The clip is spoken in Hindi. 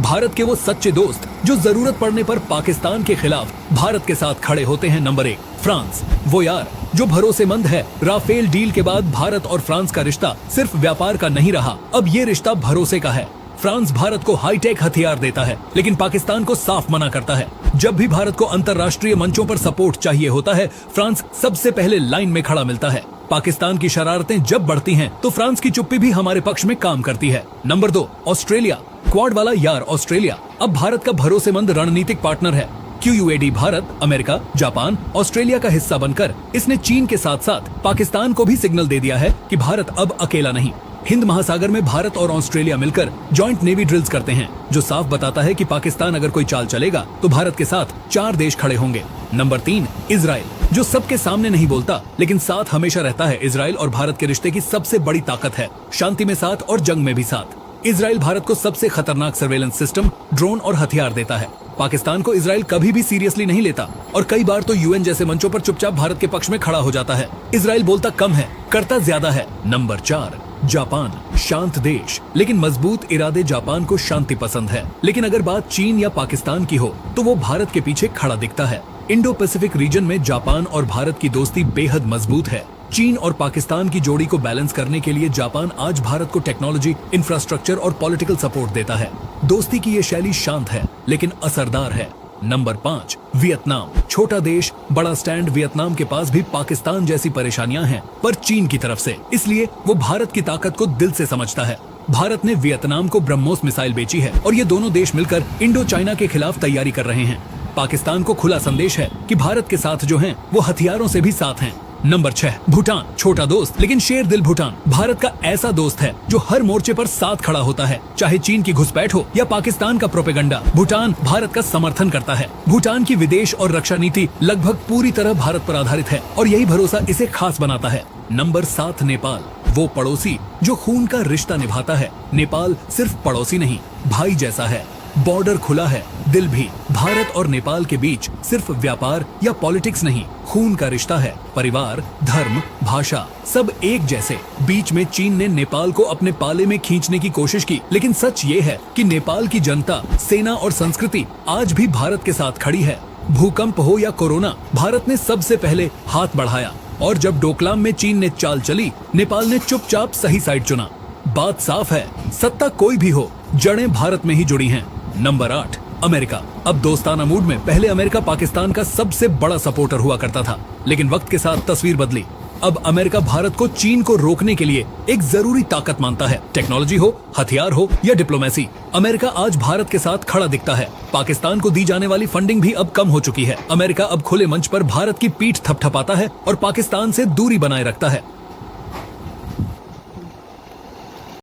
भारत के वो सच्चे दोस्त जो जरूरत पड़ने पर पाकिस्तान के खिलाफ भारत के साथ खड़े होते हैं। Number 1, France. वो यार जो भरोसेमंद है। राफेल डील के बाद भारत और फ्रांस का रिश्ता सिर्फ व्यापार का नहीं रहा, अब ये रिश्ता भरोसे का है। फ्रांस भारत को हाईटेक हथियार देता है, लेकिन पाकिस्तान को साफ मना करता है। जब भी भारत को अंतर्राष्ट्रीय मंचों पर सपोर्ट चाहिए होता है, फ्रांस सबसे पहले लाइन में खड़ा मिलता है। पाकिस्तान की शरारतें जब बढ़ती हैं, तो फ्रांस की चुप्पी भी हमारे पक्ष में काम करती है। Number 2, Australia. क्वाड वाला यार ऑस्ट्रेलिया अब भारत का भरोसेमंद रणनीतिक पार्टनर है। QUAD Bharat, America, Japan, Australia का हिस्सा बनकर इसने चीन के साथ साथ पाकिस्तान को भी सिग्नल दे दिया है कि भारत अब अकेला नहीं। हिंद महासागर में भारत और ऑस्ट्रेलिया मिलकर जॉइंट नेवी ड्रिल्स करते हैं, जो साफ बताता है कि पाकिस्तान अगर कोई चाल चलेगा तो भारत के साथ 4 देश खड़े होंगे। नंबर 3, इजराइल, जो सबके सामने नहीं बोलता लेकिन साथ हमेशा रहता है। इजराइल और भारत के रिश्ते की सबसे बड़ी ताकत है, शांति में साथ और जंग में भी साथ। इजराइल भारत को सबसे खतरनाक सर्वेलेंस सिस्टम, ड्रोन और हथियार देता है। पाकिस्तान को इजराइल कभी भी सीरियसली नहीं लेता और कई बार तो UN जैसे मंचों पर चुपचाप भारत के पक्ष में खड़ा हो जाता है। इजराइल बोलता कम है, करता ज्यादा है। Number 4, Japan. शांत देश लेकिन मजबूत इरादे। जापान को शांति पसंद है, लेकिन अगर बात चीन या पाकिस्तान की हो तो वो भारत के पीछे खड़ा दिखता है। इंडो पैसिफिक रीजन में जापान और भारत की दोस्ती बेहद मजबूत है। चीन और पाकिस्तान की जोड़ी को बैलेंस करने के लिए जापान आज भारत को टेक्नोलॉजी, इंफ्रास्ट्रक्चर और पॉलिटिकल सपोर्ट देता है। दोस्ती की ये शैली शांत है लेकिन असरदार है। Number 5, Vietnam. छोटा देश, बड़ा स्टैंड। वियतनाम के पास भी पाकिस्तान जैसी परेशानियां हैं, पर चीन की तरफ से, इसलिए वो भारत की ताकत को दिल से समझता है। भारत ने वियतनाम को ब्रह्मोस मिसाइल बेची है और ये दोनों देश मिलकर इंडो चाइना के खिलाफ तैयारी कर रहे हैं। पाकिस्तान को खुला संदेश है कि भारत के साथ जो हैं, वो हथियारों से भी साथ हैं। नंबर 6, भूटान। छोटा दोस्त लेकिन शेर दिल। भूटान भारत का ऐसा दोस्त है जो हर मोर्चे पर साथ खड़ा होता है, चाहे चीन की घुसपैठ हो या पाकिस्तान का प्रोपेगेंडा। भूटान भारत का समर्थन करता है। भूटान की विदेश और रक्षा नीति लगभग पूरी तरह भारत पर आधारित है और यही भरोसा इसे खास बनाता है। नंबर 7, नेपाल। वो पड़ोसी जो खून का रिश्ता निभाता है। नेपाल सिर्फ पड़ोसी नहीं, भाई जैसा है। बॉर्डर खुला है, दिल भी। भारत और नेपाल के बीच सिर्फ व्यापार या पॉलिटिक्स नहीं, खून का रिश्ता है। परिवार, धर्म, भाषा सब एक जैसे। बीच में चीन ने नेपाल को अपने पाले में खींचने की कोशिश की, लेकिन सच ये है कि नेपाल की जनता, सेना और संस्कृति आज भी भारत के साथ खड़ी है। भूकंप हो या कोरोना, भारत ने सबसे पहले हाथ बढ़ाया और जब डोकलाम में चीन ने चाल चली, नेपाल ने चुपचाप सही साइड चुना। बात साफ है, सत्ता कोई भी हो, जड़ें भारत में ही जुड़ी हैं। Number 8, America. अब दोस्ताना मूड में। पहले अमेरिका पाकिस्तान का सबसे बड़ा सपोर्टर हुआ करता था, लेकिन वक्त के साथ तस्वीर बदली। अब अमेरिका भारत को चीन को रोकने के लिए एक जरूरी ताकत मानता है। टेक्नोलॉजी हो, हथियार हो या डिप्लोमेसी, अमेरिका आज भारत के साथ खड़ा दिखता है। पाकिस्तान को दी जाने वाली फंडिंग भी अब कम हो चुकी है। अमेरिका अब खुले मंच पर भारत की पीठ थपथपाता है और पाकिस्तान से दूरी बनाए रखता है।